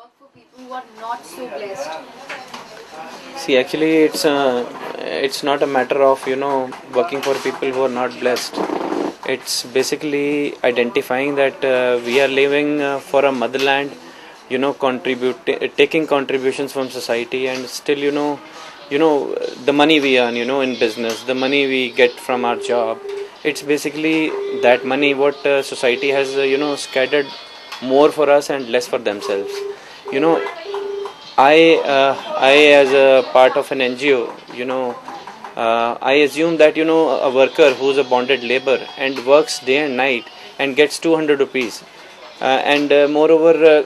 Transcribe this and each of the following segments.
work for people who are not so blessed? See, actually, it's not a matter of working for people who are not blessed. It's basically identifying that we are living for a motherland, taking contributions from society, and still, the money we earn, in business, the money we get from our job. It's basically that money what society has, scattered more for us and less for themselves. You know, I as a part of an NGO, I assume that a worker who's a bonded labor and works day and night and gets 200 rupees, and moreover,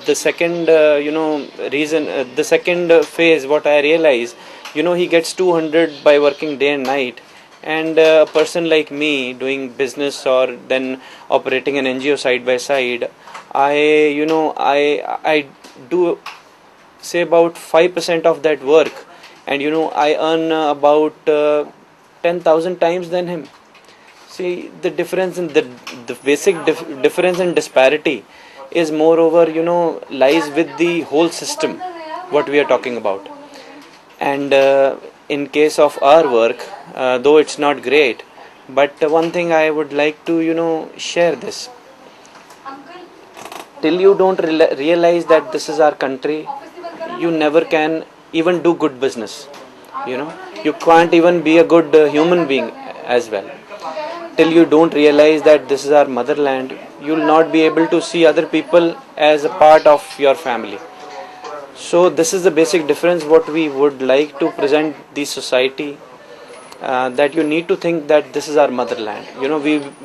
the second the second phase, what I realize, he gets 200 by working day and night, and a person like me doing business or then operating an NGO side by side, I do say about 5% of that work, and I earn about 10,000 times than him. See, the difference in the basic difference and disparity is moreover lies with the whole system what we are talking about. And in case of our work, though it's not great, but one thing I would like to share this. Till you don't realize that this is our country, you never can even do good business. You can't even be a good human being as well. Till you don't realize that this is our motherland, you'll not be able to see other people as a part of your family. So this is the basic difference what we would like to present the society, that you need to think that this is our motherland.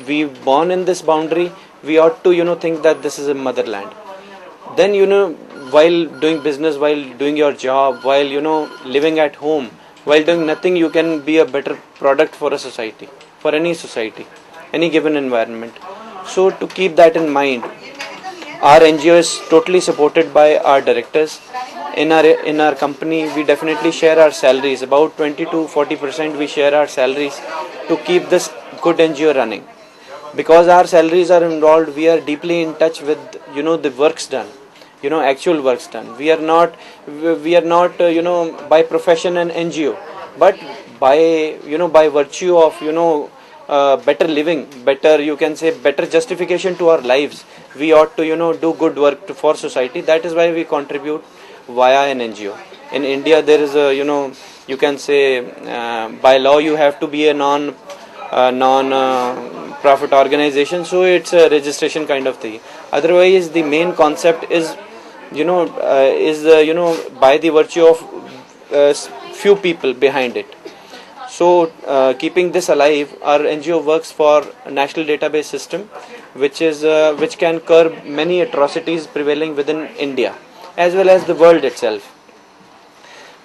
We born in this boundary, we ought to think that this is a motherland. Then while doing business, while doing your job, while living at home, while doing nothing, you can be a better product for a society, for any society, any given environment. So to keep that in mind, our NGO is totally supported by our directors. In our company, we definitely share our salaries, about 20 to 40% we share our salaries to keep this good NGO running. Because our salaries are involved, we are deeply in touch with the works done, actual works done. We are not by profession an NGO, but by virtue of better living, better, you can say, better justification to our lives, we ought to do good work for society. That is why we contribute via an NGO. In India, there is a you can say, by law you have to be a non profit organization, so it's a registration kind of thing. Otherwise, the main concept is by the virtue of few people behind it. So keeping this alive, our NGO works for a national database system, which can curb many atrocities prevailing within India as well as the world itself.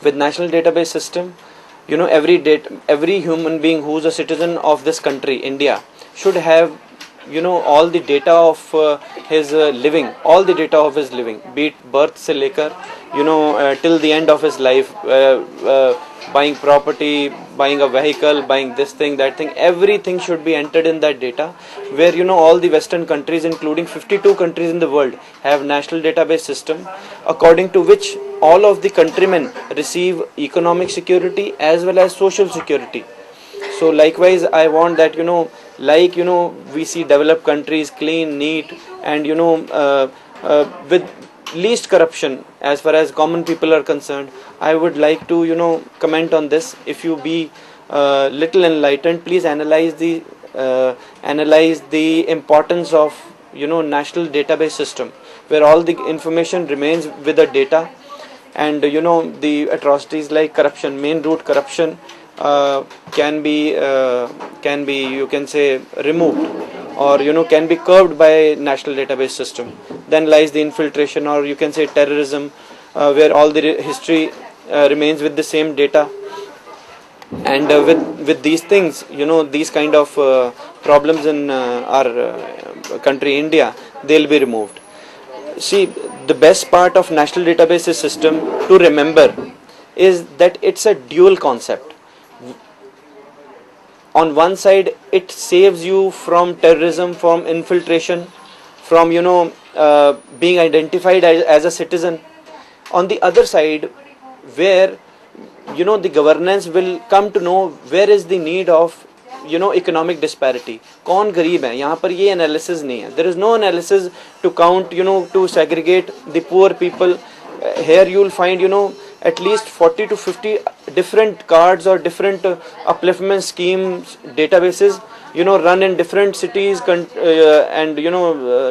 With national database system, every human being who's a citizen of this country, India, should have all the data of his living, all the data of his living, be it birth se lekar till the end of his life, buying property, buying a vehicle, buying this thing, that thing, everything should be entered in that data. Where all the Western countries, including 52 countries in the world, have national database system, according to which all of the countrymen receive economic security as well as social security. So likewise, I want that we see developed countries clean, neat, and with least corruption as far as common people are concerned. I would like to comment on this. If you be little enlightened, please analyze the importance of national database system, where all the information remains with the data. And the atrocities like corruption, main root corruption, can be you can say removed, or can be curbed by national database system. Then lies the infiltration, or you can say terrorism, where all the history remains with the same data. And with these things, these kind of problems in our country India, they'll be removed. See, the best part of national database system to remember is that it's a dual concept. On one side, it saves you from terrorism, from infiltration, from being identified as a citizen. On the other side, where the governance will come to know where is the need of economic disparity. कौन गरीब है यहाँ पर, ये analysis नहीं है. There is no analysis to count, to segregate the poor people. Here you will find at least 40 to 50 different cards or different upliftment schemes, databases run in different cities and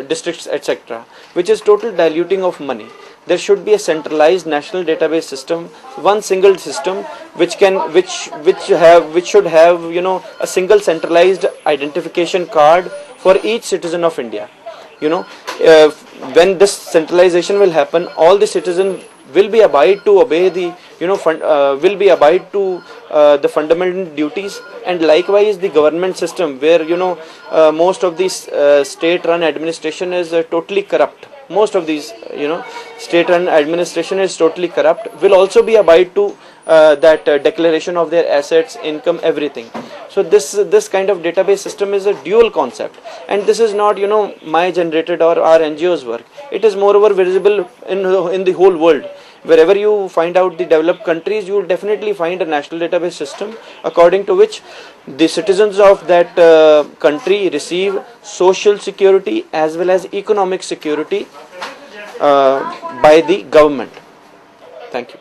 districts, etc., which is total diluting of money. There should be a centralized national database system, one single system which should have a single centralized identification card for each citizen of India. When this centralization will happen, all the citizens will be abide to obey the will be abide to the fundamental duties. And likewise the government system, where most of these state run administration is totally corrupt. Most of these state run administration is totally corrupt, will also be abide to that declaration of their assets, income, everything. So this kind of database system is a dual concept, and this is not my generated or our NGO's work. It is moreover visible in the whole world. Wherever you find out the developed countries, you will definitely find a national database system according to which the citizens of that country receive social security as well as economic security by the government. Thank you.